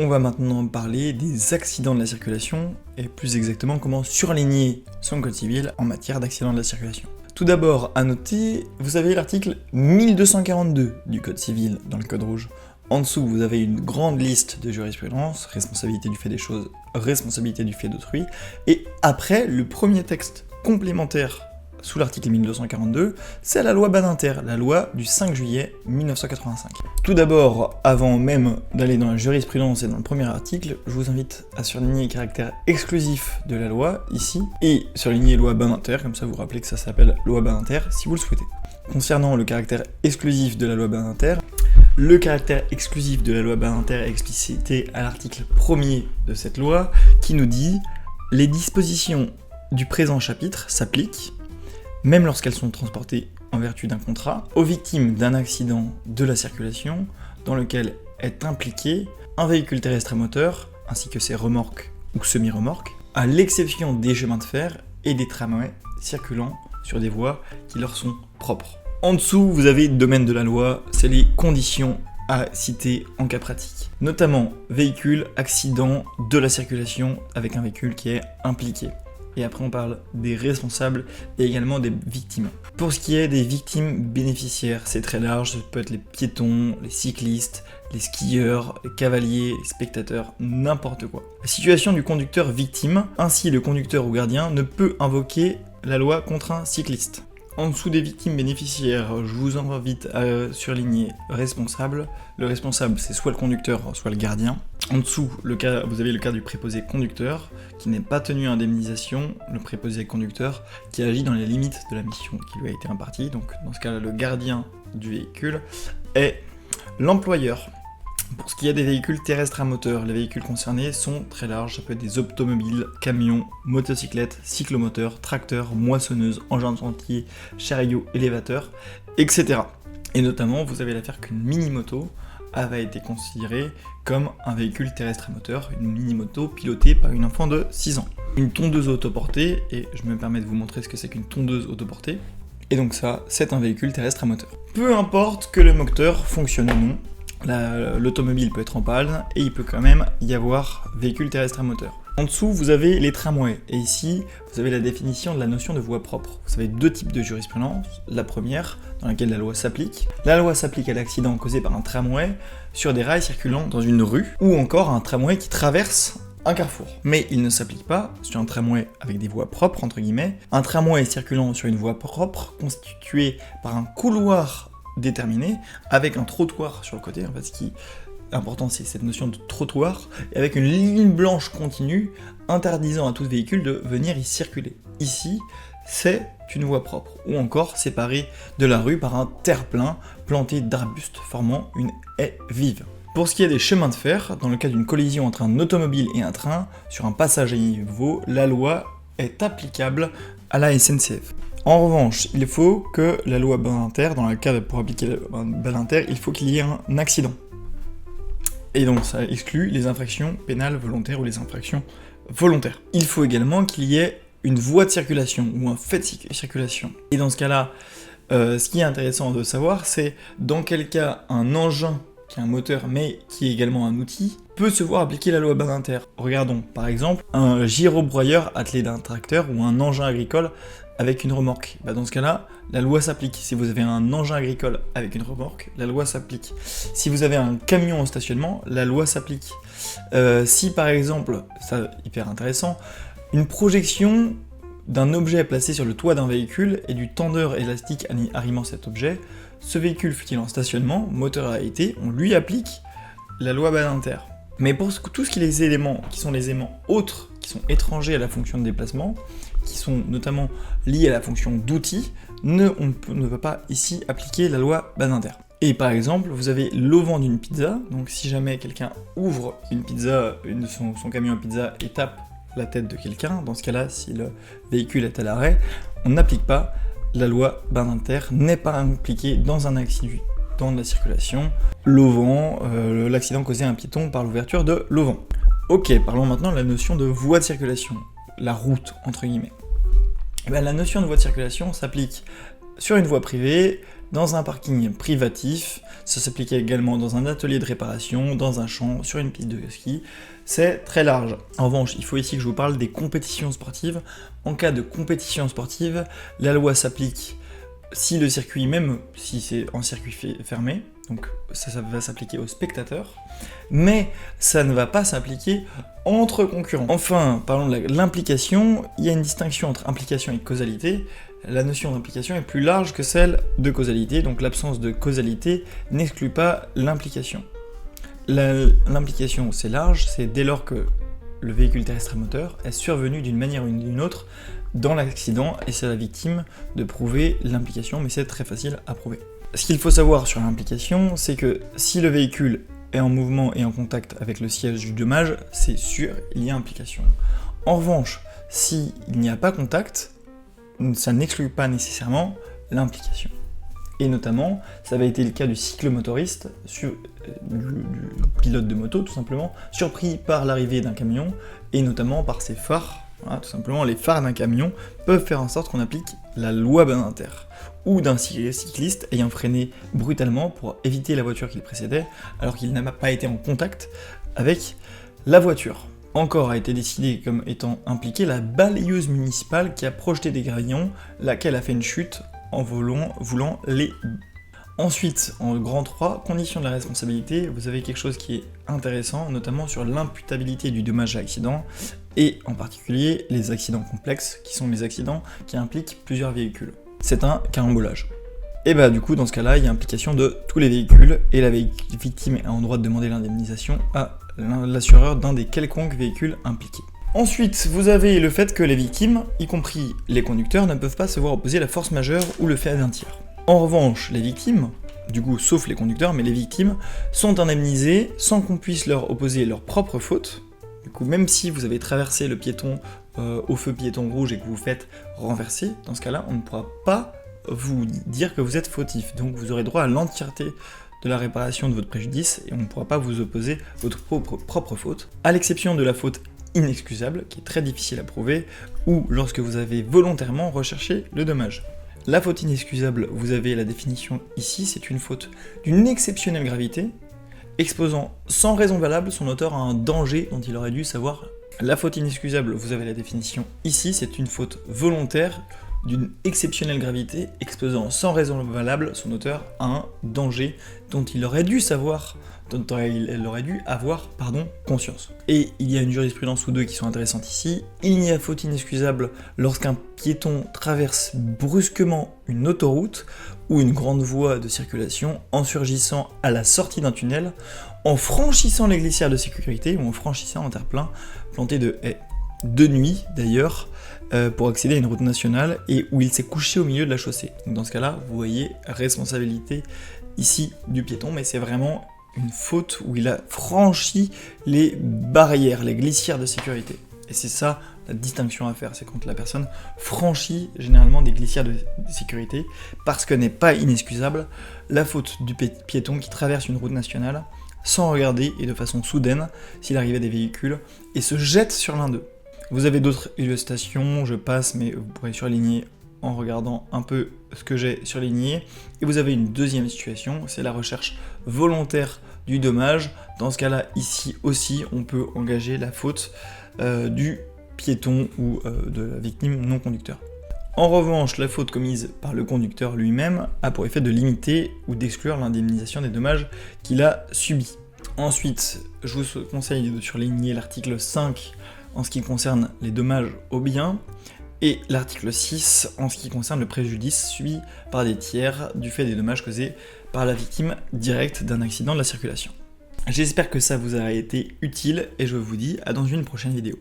On va maintenant parler des accidents de la circulation, et plus exactement comment surligner son code civil en matière d'accidents de la circulation. Tout d'abord, à noter, vous avez l'article 1242 du code civil dans le code rouge. En dessous, vous avez une grande liste de jurisprudence, responsabilité du fait des choses, responsabilité du fait d'autrui, et après, le premier texte complémentaire sous l'article 1242, c'est la loi Badinter, la loi du 5 juillet 1985. Tout d'abord, avant même d'aller dans la jurisprudence et dans le premier article, je vous invite à surligner le caractère exclusif de la loi, ici, et surligner loi Badinter, comme ça vous rappelez que ça s'appelle loi Badinter, si vous le souhaitez. Concernant le caractère exclusif de la loi Badinter, le caractère exclusif de la loi Badinter est explicité à l'article 1er de cette loi, qui nous dit « Les dispositions du présent chapitre s'appliquent, même lorsqu'elles sont transportées en vertu d'un contrat, aux victimes d'un accident de la circulation dans lequel est impliqué un véhicule terrestre à moteur, ainsi que ses remorques ou semi-remorques, à l'exception des chemins de fer et des tramways circulant sur des voies qui leur sont propres. » En dessous, vous avez le domaine de la loi, c'est les conditions à citer en cas pratique. Notamment, véhicule, accident de la circulation avec un véhicule qui est impliqué. Et après on parle des responsables et également des victimes. Pour ce qui est des victimes bénéficiaires, c'est très large, ça peut être les piétons, les cyclistes, les skieurs, les cavaliers, les spectateurs, n'importe quoi. La situation du conducteur victime, ainsi le conducteur ou gardien ne peut invoquer la loi contre un cycliste. En dessous des victimes bénéficiaires, je vous invite à surligner responsable. Le responsable, c'est soit le conducteur, soit le gardien. En dessous, vous avez le cas du préposé conducteur, qui n'est pas tenu à indemnisation, le préposé conducteur, qui agit dans les limites de la mission qui lui a été impartie. Donc dans ce cas-là, le gardien du véhicule est l'employeur. Pour ce qui est des véhicules terrestres à moteur, les véhicules concernés sont très larges, ça peut être des automobiles, camions, motocyclettes, cyclomoteurs, tracteurs, moissonneuses, engins de chantier, chariots, élévateurs, etc. Et notamment, vous avez l'affaire qu'une mini-moto avait été considérée comme un véhicule terrestre à moteur, une mini-moto pilotée par une enfant de 6 ans. Une tondeuse autoportée, et je me permets de vous montrer ce que c'est qu'une tondeuse autoportée, et donc ça, c'est un véhicule terrestre à moteur. Peu importe que le moteur fonctionne ou non, l'automobile peut être en panne et il peut quand même y avoir véhicule terrestre à moteur. En dessous, vous avez les tramways, et ici, vous avez la définition de la notion de voie propre. Vous avez deux types de jurisprudence. La première, dans laquelle la loi s'applique. La loi s'applique à l'accident causé par un tramway sur des rails circulant dans une rue, ou encore à un tramway qui traverse un carrefour. Mais il ne s'applique pas sur un tramway avec des voies propres, entre guillemets. Un tramway circulant sur une voie propre, constituée par un couloir déterminé, avec un trottoir sur le côté. En fait, ce qui est important, c'est cette notion de trottoir, et avec une ligne blanche continue, interdisant à tout véhicule de venir y circuler. Ici, c'est une voie propre, ou encore séparée de la rue par un terre-plein planté d'arbustes formant une haie vive. Pour ce qui est des chemins de fer, dans le cas d'une collision entre un automobile et un train, sur un passage à niveau, la loi est applicable à la SNCF. En revanche, il faut que la loi Badinter, dans le cas pour appliquer la loi Badinter, il faut qu'il y ait un accident. Et donc ça exclut les infractions pénales volontaires ou les infractions volontaires. Il faut également qu'il y ait une voie de circulation ou un fait de circulation. Et dans ce cas-là, ce qui est intéressant de savoir, c'est dans quel cas un engin qui est un moteur mais qui est également un outil peut se voir appliquer la loi Badinter. Regardons par exemple un gyrobroyeur attelé d'un tracteur ou un engin agricole avec une remorque. Dans ce cas-là, la loi s'applique. Si vous avez un engin agricole avec une remorque, la loi s'applique. Si vous avez un camion en stationnement, la loi s'applique. Si par exemple, ça hyper intéressant, une projection d'un objet placé sur le toit d'un véhicule et du tendeur élastique arrimant cet objet, ce véhicule fut-il en stationnement, moteur a été, on lui applique la loi Badinter. Mais pour tout ce qui est les éléments qui sont les éléments autres, qui sont étrangers à la fonction de déplacement, qui sont notamment liés à la fonction d'outil, on ne va pas ici appliquer la loi Badinter. Et par exemple, vous avez l'auvent d'une pizza, donc si jamais quelqu'un ouvre une pizza, son camion à pizza et tape la tête de quelqu'un, dans ce cas-là, si le véhicule est à l'arrêt, on n'applique pas la loi Badinter, n'est pas impliqué dans un accident de la circulation, l'auvent, l'accident causé à un piéton par l'ouverture de l'auvent. Ok, parlons maintenant de la notion de voie de circulation, la route entre guillemets. La notion de voie de circulation s'applique sur une voie privée, dans un parking privatif, ça s'applique également dans un atelier de réparation, dans un champ, sur une piste de ski, c'est très large. En revanche, il faut ici que je vous parle des compétitions sportives. En cas de compétition sportive, la loi s'applique si le circuit, même si c'est en circuit fermé, donc ça va s'appliquer aux spectateurs, mais ça ne va pas s'appliquer entre concurrents. Enfin, parlons de l'implication, il y a une distinction entre implication et causalité. La notion d'implication est plus large que celle de causalité, donc l'absence de causalité n'exclut pas l'implication. L'implication, c'est large, c'est dès lors que le véhicule terrestre à moteur est survenu d'une manière ou d'une autre dans l'accident, et c'est à la victime de prouver l'implication, mais c'est très facile à prouver. Ce qu'il faut savoir sur l'implication, c'est que si le véhicule est en mouvement et en contact avec le siège du dommage, c'est sûr, il y a implication. En revanche, s'il n'y a pas contact, ça n'exclut pas nécessairement l'implication. Et notamment, ça avait été le cas du cyclomotoriste, du pilote de moto tout simplement, surpris par l'arrivée d'un camion, et notamment par ses phares. Voilà, tout simplement, les phares d'un camion peuvent faire en sorte qu'on applique la loi Badinter, ou d'un cycliste ayant freiné brutalement pour éviter la voiture qu'il précédait, alors qu'il n'a pas été en contact avec la voiture. Encore a été décidé comme étant impliquée la balayeuse municipale qui a projeté des gravillons, laquelle a fait une chute en voulant les... Ensuite, en grand 3, conditions de la responsabilité, vous avez quelque chose qui est intéressant, notamment sur l'imputabilité du dommage à accident, et en particulier les accidents complexes, qui sont les accidents qui impliquent plusieurs véhicules. C'est un carambolage. Et bah du coup, dans ce cas-là, il y a implication de tous les véhicules, et la victime a en droit de demander l'indemnisation à l'assureur d'un des quelconques véhicules impliqués. Ensuite, vous avez le fait que les victimes, y compris les conducteurs, ne peuvent pas se voir opposer la force majeure ou le fait d'un tir. En revanche, les victimes, du coup sauf les conducteurs, mais les victimes, sont indemnisées sans qu'on puisse leur opposer leur propre faute. Du coup, même si vous avez traversé le piéton au feu piéton rouge et que vous vous faites renverser, dans ce cas-là, on ne pourra pas vous dire que vous êtes fautif. Donc vous aurez droit à l'entièreté de la réparation de votre préjudice et on ne pourra pas vous opposer votre propre faute, à l'exception de la faute inexcusable, qui est très difficile à prouver, ou lorsque vous avez volontairement recherché le dommage. La faute inexcusable, vous avez la définition ici, c'est une faute d'une exceptionnelle gravité, exposant sans raison valable son auteur à un danger dont il aurait dû savoir. La faute inexcusable, vous avez la définition ici, c'est une faute volontaire d'une exceptionnelle gravité, exposant sans raison valable son auteur à un danger dont il aurait dû savoir, elle aurait dû avoir conscience. Et il y a une jurisprudence ou deux qui sont intéressantes ici. Il y a faute inexcusable lorsqu'un piéton traverse brusquement une autoroute ou une grande voie de circulation en surgissant à la sortie d'un tunnel, en franchissant les glissières de sécurité ou en franchissant un terre-plein planté de haies. De nuit d'ailleurs, pour accéder à une route nationale et où il s'est couché au milieu de la chaussée. Donc dans ce cas-là, vous voyez responsabilité ici du piéton, mais c'est vraiment une faute où il a franchi les barrières, les glissières de sécurité. Et c'est ça la distinction à faire, c'est quand la personne franchit généralement des glissières de sécurité, parce que n'est pas inexcusable la faute du piéton qui traverse une route nationale sans regarder et de façon soudaine s'il arrivait des véhicules et se jette sur l'un d'eux. Vous avez d'autres illustrations, je passe, mais vous pourrez surligner en regardant un peu ce que j'ai surligné. Et vous avez une deuxième situation, c'est la recherche volontaire du dommage. Dans ce cas-là, ici aussi, on peut engager la faute du piéton ou de la victime non conducteur. En revanche, la faute commise par le conducteur lui-même a pour effet de limiter ou d'exclure l'indemnisation des dommages qu'il a subis. Ensuite, je vous conseille de surligner l'article 5 en ce qui concerne les dommages aux biens, et l'article 6 en ce qui concerne le préjudice subi par des tiers du fait des dommages causés par la victime directe d'un accident de la circulation. J'espère que ça vous a été utile et je vous dis à dans une prochaine vidéo.